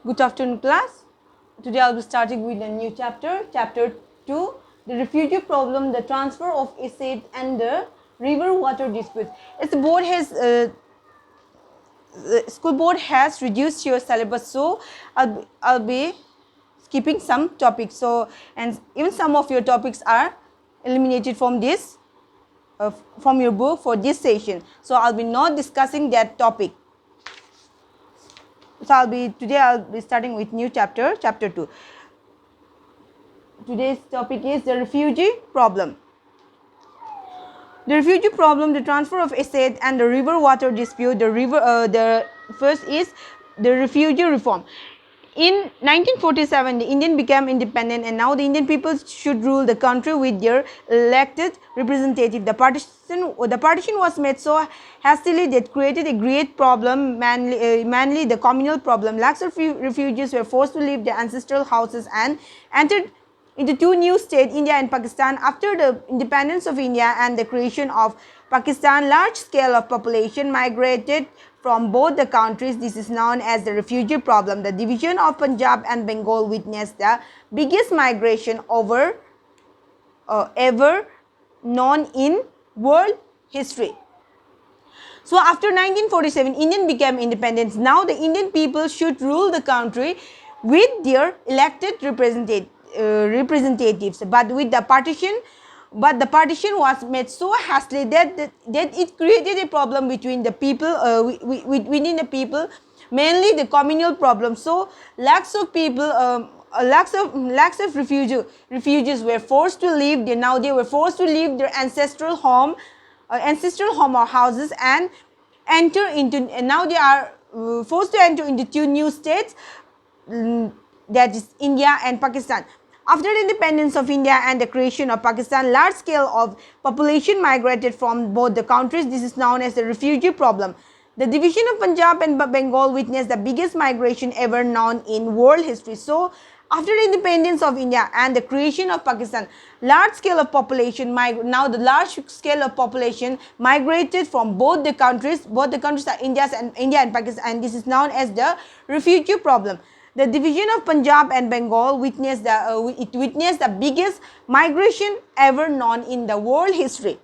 Good afternoon, class. Today I'll be starting with a new chapter, chapter 2, the refugee problem, the transfer of assets and the river water disputes. As the board has, the school board has reduced your syllabus, so I'll be skipping some topics. So, and even some of your topics are eliminated from this, from your book for this session. So I'll be not discussing that topic. So I'll be starting with new chapter, chapter 2. Today's topic is the refugee problem. The refugee problem, the transfer of assets and the river water dispute. The first is the refugee reform. In 1947, the Indian became independent, and now the Indian people should rule the country with their elected representative. The partition was made so hastily that created a great problem, mainly the communal problem. Lakhs of refugees were forced to leave their ancestral houses and entered into two new states, India and Pakistan. After the independence of India and the creation of Pakistan, large scale of population migrated from both the countries. This is known as the refugee problem. The division of Punjab and Bengal witnessed the biggest migration ever known in world history. So after 1947, Indian became independent. Now the Indian people should rule the country with their elected representatives. But the partition was made so hastily that it created a problem between the people, within the people, mainly the communal problem. So lakhs of people, lakhs of refugees were forced to leave. Now they were forced to leave their ancestral home or houses and enter into. And now they are forced to enter into two new states, that is India and Pakistan. After the independence of India and the creation of Pakistan, large scale of population migrated from both the countries. This is known as the refugee problem. The division of Punjab and Bengal witnessed the biggest migration ever known in world history. So, after the independence of India and the creation of Pakistan, large scale of population migrated from both the countries. Both the countries are India and Pakistan, and this is known as the refugee problem. The division of Punjab and Bengal witnessed the biggest migration ever known in the world history.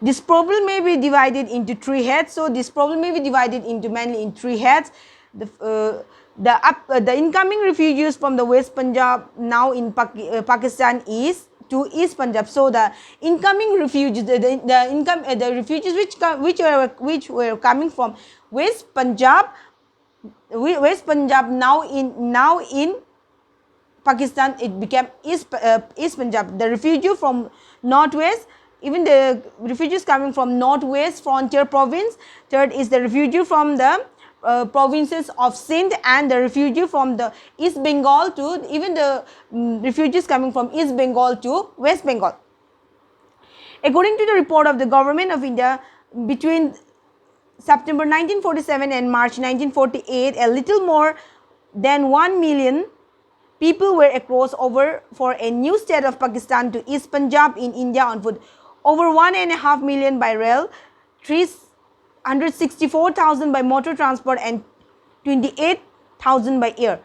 This problem may be divided into three heads. So this problem may be divided into mainly in three heads. The incoming refugees from the West Punjab now in Pakistan is to East Punjab. So the incoming refugees, the refugees which were coming from West Punjab now in Pakistan, it became East Punjab. The refugee from northwest, even the refugees coming from northwest frontier province. Third is the refugee from the provinces of Sindh, and the refugee from the East Bengal to even the refugees coming from East Bengal to West Bengal. According to the report of the government of India, between September 1947 and March 1948, a little more than 1 million people were crossed over for a new state of Pakistan to East Punjab in India on foot. Over 1.5 million by rail, 364,000 by motor transport, and 28,000 by air.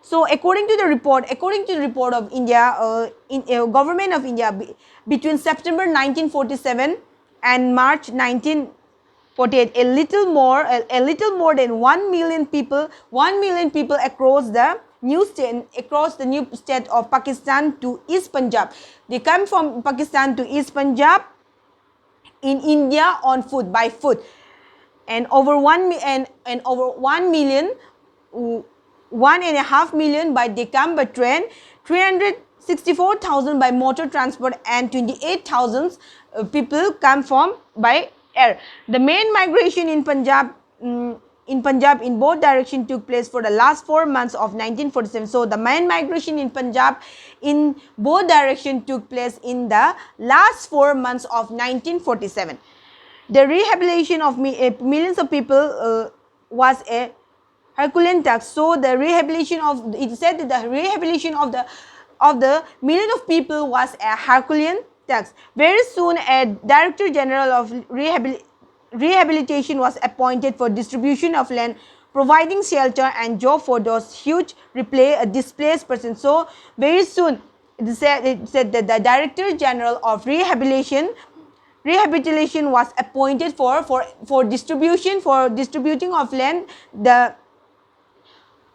So according to the report of India, government of India, between September 1947 and March 1948, a little more than 1 million people across the new state of Pakistan to East Punjab. They come from Pakistan to East Punjab in India on foot, by foot, and over 1 million, 1.5 million by they come by train, 364,000 by motor transport, and 28,000 people come from by air. The main migration in Punjab in both directions took place for the last 4 months of 1947. So the main migration in Punjab in both directions took place in the last 4 months of 1947. The rehabilitation of millions of people was a Herculean task. So the rehabilitation of the million of people was a Herculean tax. Very soon, a Director General of Rehabilitation was appointed for distribution of land providing shelter and job for those huge displaced persons. So very soon it said that the Director General of Rehabilitation was appointed for distributing of land. The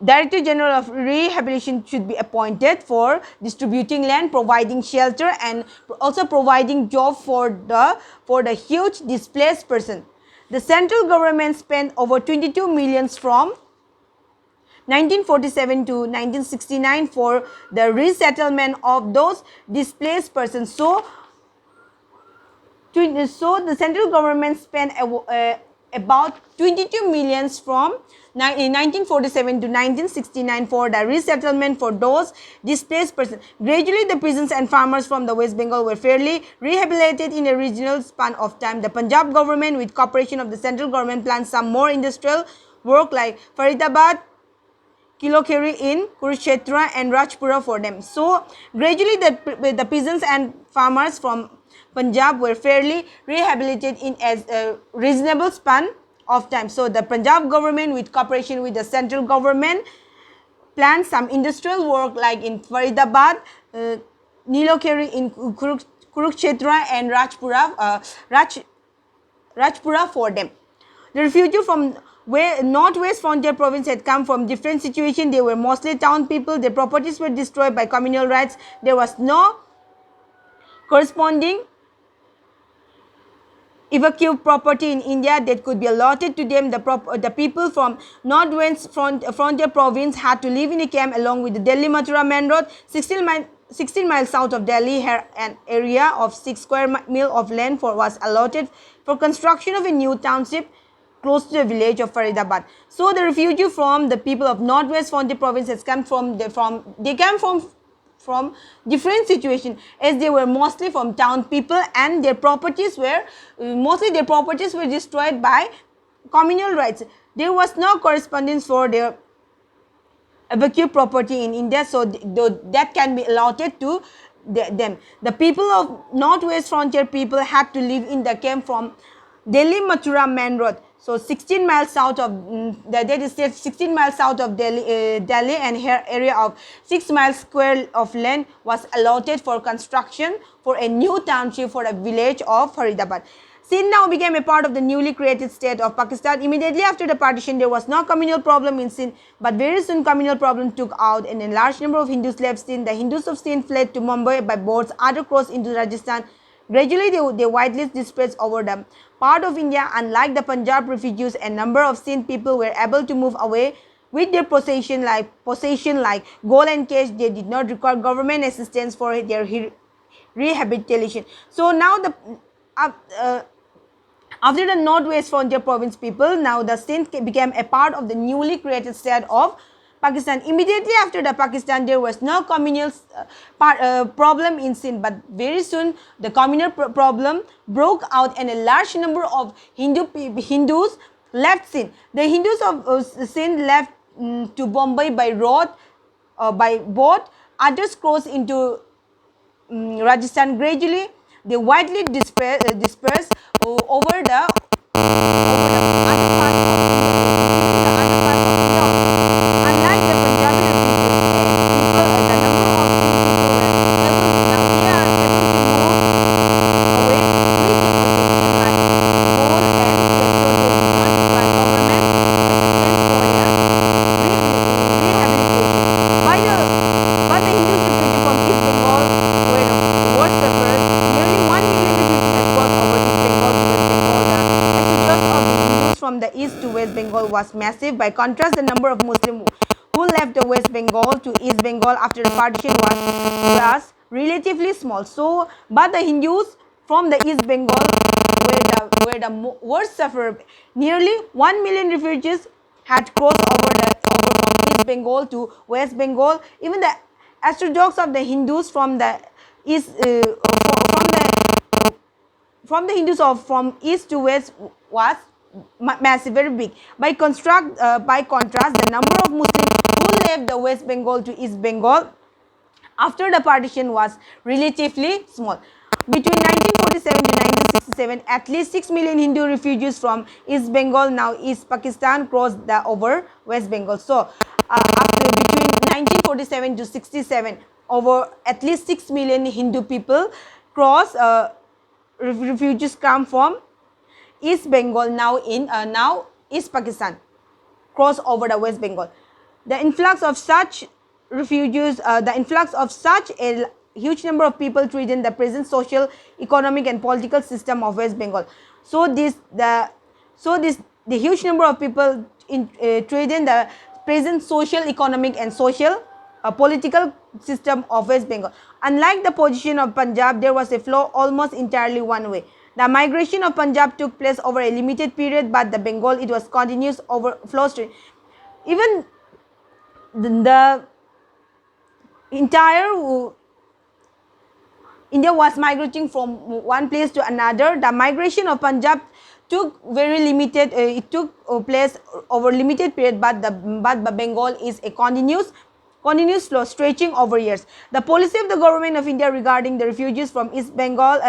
Director General of Rehabilitation should be appointed for distributing land, providing shelter, and also providing job for the huge displaced person. The central government spent over 22 millions from 1947 to 1969 for the resettlement of those displaced persons. So the central government spent about 22 millions from 1947 to 1969 for the resettlement for those displaced persons. Gradually, the peasants and farmers from the West Bengal were fairly rehabilitated in a regional span of time. The Punjab government, with cooperation of the central government, planned some more industrial work like Faridabad, Kilokeri in Kurukshetra and Rajpura for them. So gradually the peasants and farmers from Punjab were fairly rehabilitated in a reasonable span of time. So the Punjab government, with cooperation with the central government, planned some industrial work like in Faridabad, Nilokeri in Kurukshetra and Rajpura for them. The refugees from Northwest Frontier Province had come from different situations. They were mostly town people. Their properties were destroyed by communal riots. There was no corresponding evacuated property in India that could be allotted to them. The people from Northwest Frontier Province had to live in a camp along with the Delhi-Mathura main road, 16 miles south of Delhi. Here an area of 6 square miles of land was allotted for construction of a new township close to the village of Faridabad. So the refugee from the people of Northwest Frontier Province has come from different situations, as they were mostly from town people, and their properties were destroyed by communal riots. There was no correspondence for their evacuated property in India, so that can be allotted to them. The people of Northwest Frontier people had to live in the camp from Delhi-Mathura main road. So 16 miles south of 16 miles south of Delhi, and here area of 6 miles square of land was allotted for construction for a new township for a village of Faridabad. Sindh now became a part of the newly created state of Pakistan. Immediately after the partition, there was no communal problem in Sindh, but very soon communal problem took out and a large number of Hindus left Sindh. The Hindus of Sindh fled to Mumbai by boats, other crossed into Rajasthan. Gradually, they widely dispersed over the part of India. Unlike the Punjab refugees, a number of Sindh people were able to move away with their possession like gold and cash. They did not require government assistance for their rehabilitation. So now after the Northwest Frontier Province people, now the Sindh became a part of the newly created state of Pakistan. Immediately after the Pakistan, there was no communal problem in Sindh, but very soon the communal problem broke out and a large number of Hindus left Sindh. The Hindus of Sindh left to Bombay by road, by boat. Others crossed into Rajasthan. Gradually, they widely dispersed over the other parts of India. Unlike the Punjabi refugees, the number of Sindh people were able to move away with their possession like gold and petrol. They did not require government assistance for their rehabilitation. But the Hindus refugees from East Bengal were the worst sufferers. Nearly 1 million refugees had crossed over East Bengal to West Bengal. The exodus of the Hindus from the east to West Bengal was massive. By contrast, the number of Muslims who left the West Bengal to East Bengal after the partition was relatively small. So, but the Hindus from the East Bengal were the worst sufferers. Nearly 1 million refugees had crossed over from East Bengal to West Bengal. Even the exodus of the Hindus from the east from east to west was massive, very big. By contrast, the number of Muslims who left the West Bengal to East Bengal after the partition was relatively small. Between 1947 to 1967, at least 6 million Hindu refugees from East Bengal, now East Pakistan, crossed the over West Bengal. So, after between 1947 to 67, over at least 6 million Hindu people cross refugees come from East Bengal, now East Pakistan, cross over the West Bengal. The influx of such refugees, the influx of such a huge number of people threaten the present social, economic, and political system of West Bengal. So the huge number of people threaten the present social, economic, and social political system of West Bengal. Unlike the position of Punjab, there was a flow almost entirely one way. The migration of Punjab took place over a limited period, but the Bengal, it was continuous overflow stream. Even the entire India was migrating from one place to another. The migration of Punjab took very limited. It took place over limited period, but the Bengal is a continuous flow stretching over years. The policy of the government of India regarding the refugees from East Bengal,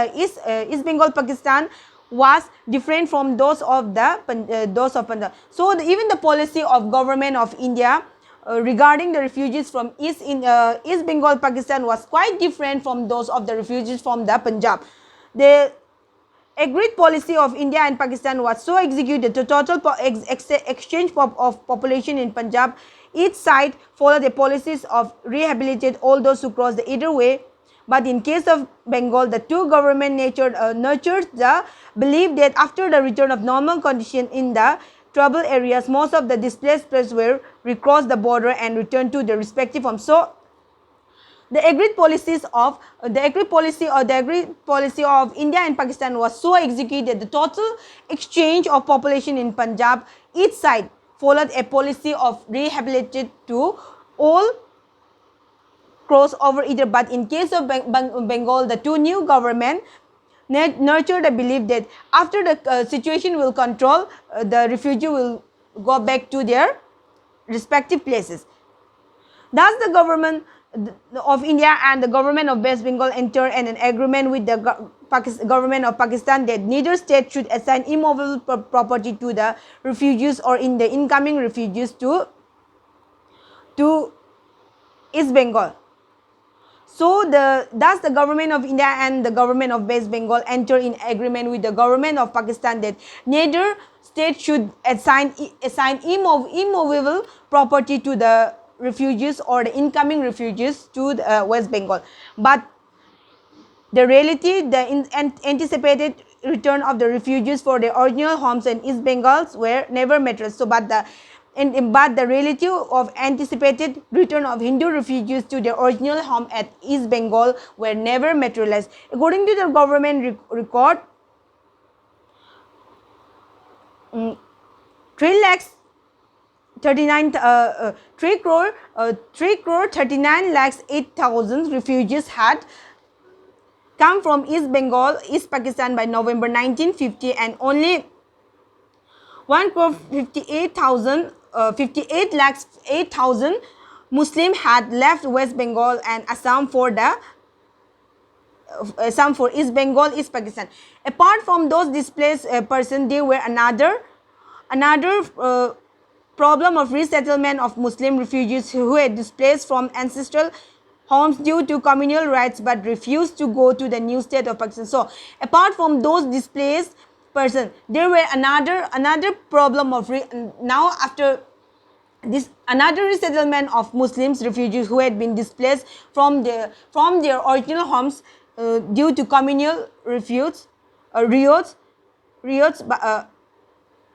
Pakistan, was different from those of Punjab. So even the policy of government of India regarding the refugees from East Bengal, Pakistan, was quite different from those of the refugees from the Punjab. The agreed policy of India and Pakistan was so executed the total exchange of population in Punjab. Each side followed the policies of rehabilitate all those who crossed the either way. But in case of Bengal, the two government nurtured the belief that after the return of normal condition in the troubled areas, most of the displaced persons will recross the border and return to their respective homes. So, the agreed policy of India and Pakistan was so executed. The total exchange of population in Punjab, each side followed a policy of rehabilitated to all cross over either. But in case of Bengal, the two new government nurtured a belief that after the situation will control, the refugee will go back to their respective places. Thus, the government of India and the government of West Bengal entered an agreement with the government of Pakistan that neither state should assign immovable property to the refugees or in the incoming refugees to East Bengal. So, thus the government of India and the government of West Bengal enter in agreement with the government of Pakistan that neither state should assign immovable property to the refugees or the incoming refugees to the West Bengal. But the reality, the anticipated return of the refugees for their original homes in East Bengals were never materialized. So, but the reality of anticipated return of Hindu refugees to their original home at East Bengal were never materialized. According to the government record, 3 crore 39 lakhs 8,000 refugees had come from East Bengal, East Pakistan by November 1950, and only 1 crore 58 lakhs 8,000 Muslims had left West Bengal and Assam for East Bengal, East Pakistan. Apart from those displaced persons, there were another problem of resettlement of Muslim refugees who had displaced from ancestral homes due to communal rights but refused to go to the new state of Pakistan. So, apart from those displaced persons, there were another problem of now after this another resettlement of Muslims refugees who had been displaced from their original homes due to communal riots,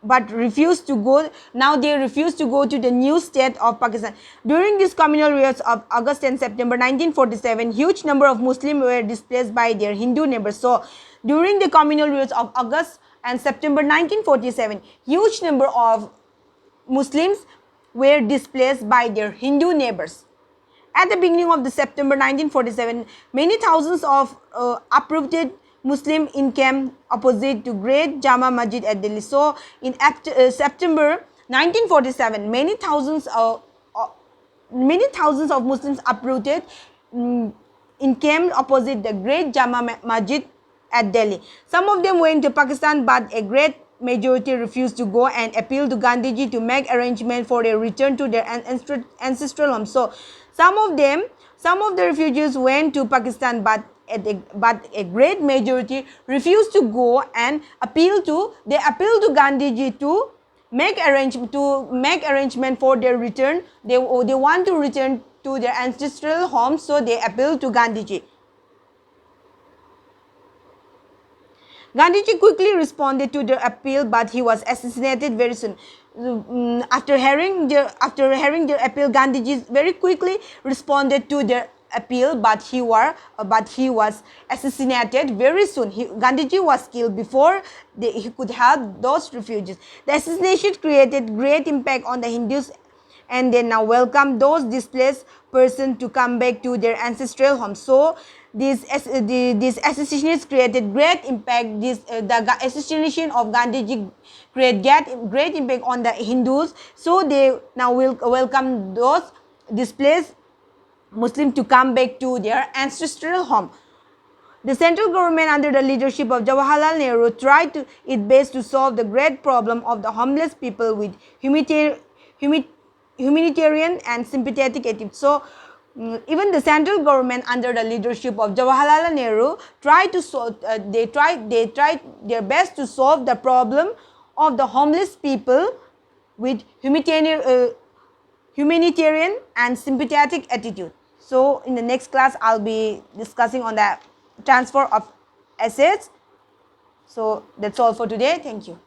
but refused to go. Now they refuse to go to the new state of Pakistan. During these communal riots of August and September 1947, huge number of Muslims were displaced by their Hindu neighbors. So, during the communal riots of August and September 1947, huge number of Muslims were displaced by their Hindu neighbors. At the beginning of the September 1947, many thousands of uprooted Muslim encamped opposite to Great Jama Masjid at Delhi. So, in September 1947, many thousands of Muslims uprooted encamped opposite the Great Jama Masjid at Delhi. Some of them went to Pakistan, but a great majority refused to go and appealed to Gandhiji to make arrangement for a return to their ancestral home. So some of the refugees went to Pakistan, but a great majority refused to go and appealed to Gandhiji to make arrangement for their return. They want to return to their ancestral home, so they appealed to Gandhiji. Gandhiji quickly responded to their appeal, but he was assassinated very soon. After hearing their appeal, Gandhiji very quickly responded to their appeal, but he was assassinated very soon. Gandhiji was killed before he could help those refugees. The assassination created great impact on the Hindus, and they now welcome those displaced persons to come back to their ancestral home. So this assassination created great impact. The assassination of Gandhiji created great impact on the Hindus. So they now will welcome those displaced Muslims to come back to their ancestral home. The central government under the leadership of Jawaharlal Nehru tried its best to solve the great problem of the homeless people with humanitarian and sympathetic attitude. So even the central government under the leadership of Jawaharlal Nehru tried their best to solve the problem of the homeless people with humanitarian and sympathetic attitude. So in the next class, I'll be discussing on the transfer of assets. So that's all for today. Thank you.